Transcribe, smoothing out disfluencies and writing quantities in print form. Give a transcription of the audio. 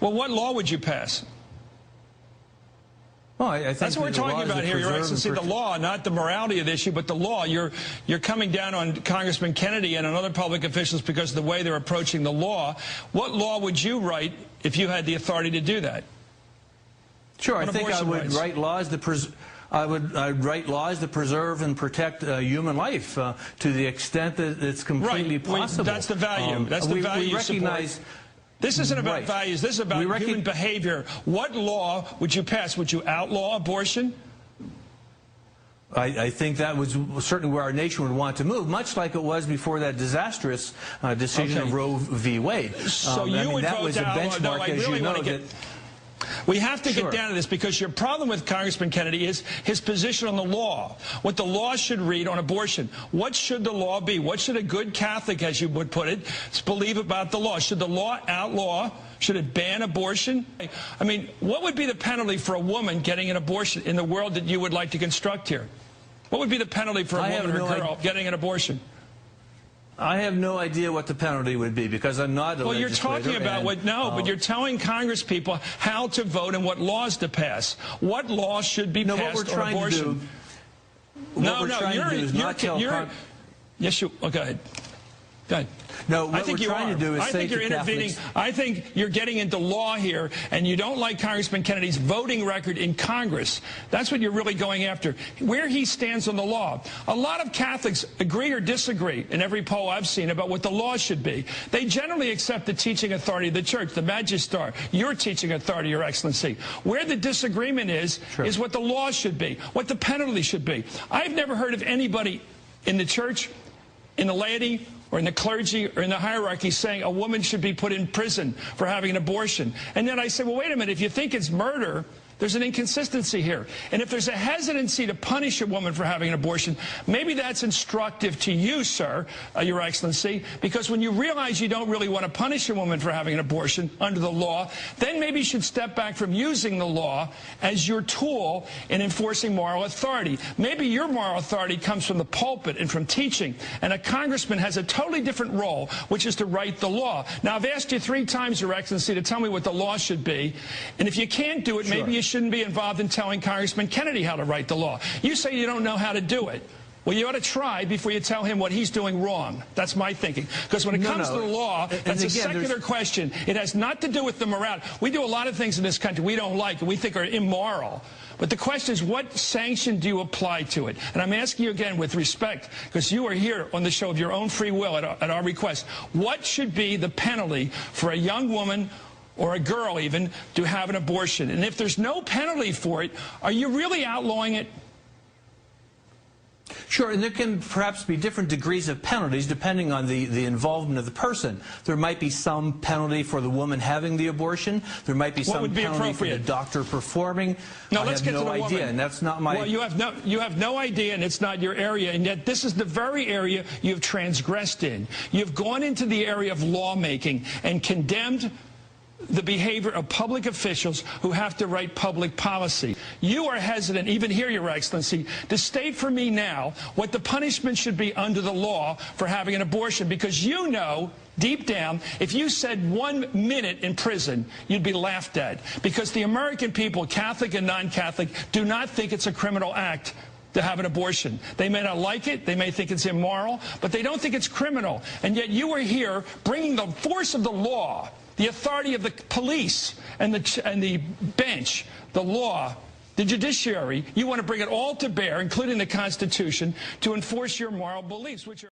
Well, what law would you pass? Well, I think that's what we're talking about here, Your Excellency, the law, not the morality of the issue, but the law. You're coming down on Congressman Kennedy and on other public officials because of the way they're approaching the law. What law would you write if you had the authority to do that? Sure, I think I would write laws that I'd write laws that preserve and protect human life to the extent that it's completely possible. That's the value. That's the value you recognize. This isn't about values. This is about human behavior. What law would you pass? Would you outlaw abortion? I think that was certainly where our nation would want to move, much like it was before that disastrous decision of Roe v. Wade. So you would that vote was a benchmark, as you know. We have to get down to this because your problem with Congressman Kennedy is his position on the law, what the law should read on abortion. What should the law be? What should a good Catholic, as you would put it, believe about the law? Should the law outlaw? Should it ban abortion? I mean, what would be the penalty for a woman getting an abortion in the world that you would like to construct here? What would be the penalty for a woman or a girl getting an abortion? I have no idea what the penalty would be because I'm not a legislator. Well, you're talking about but you're telling Congress people how to vote and what laws to pass. What laws should be passed on abortion? Yes, you. Oh, go ahead. Go ahead. No, what we're trying to do is say to Catholics, I think you're getting into law here, and you don't like Congressman Kennedy's voting record in Congress. That's what you're really going after, where he stands on the law. A lot of Catholics agree or disagree in every poll I've seen about what the law should be. They generally accept the teaching authority of the church, the Magister, your teaching authority, Your Excellency. Where the disagreement is what the law should be, what the penalty should be. I've never heard of anybody in the church, in the laity, or in the clergy, or in the hierarchy saying a woman should be put in prison for having an abortion. And then I say, well, wait a minute, if you think it's murder, there's an inconsistency here. And if there's a hesitancy to punish a woman for having an abortion, maybe that's instructive to you, sir, Your Excellency, because when you realize you don't really want to punish a woman for having an abortion under the law, then maybe you should step back from using the law as your tool in enforcing moral authority. Maybe your moral authority comes from the pulpit and from teaching, and a congressman has a totally different role, which is to write the law. Now, I've asked you 3 times, Your Excellency, to tell me what the law should be, and if you can't do it, maybe you shouldn't be involved in telling Congressman Kennedy how to write the law. You say you don't know how to do it. Well, you ought to try before you tell him what he's doing wrong. That's my thinking. Because when it comes to the law, that's a secular question. It has not to do with the morality. We do a lot of things in this country we don't like and we think are immoral. But the question is, what sanction do you apply to it? And I'm asking you again with respect, because you are here on the show of your own free will at our request. What should be the penalty for a young woman or a girl even to have an abortion? And if there's no penalty for it, are you really outlawing it? Sure, and there can perhaps be different degrees of penalties depending on the involvement of the person. There might be some penalty for the woman having the abortion. There might be some penalty for the doctor performing. No, let's get to the woman. Idea, and that's not my. Well, you have no idea, and it's not your area, and yet this is the very area you've transgressed in. You've gone into the area of lawmaking and condemned the behavior of public officials who have to write public policy. You are hesitant, even here, Your Excellency, to state for me now what the punishment should be under the law for having an abortion, because you know, deep down, if you said 1 minute in prison, you'd be laughed at. Because the American people, Catholic and non-Catholic, do not think it's a criminal act to have an abortion. They may not like it, they may think it's immoral, but they don't think it's criminal. And yet you are here bringing the force of the law, the authority of the police and the bench, the law, the judiciary. You want to bring it all to bear, including the Constitution, to enforce your moral beliefs, which are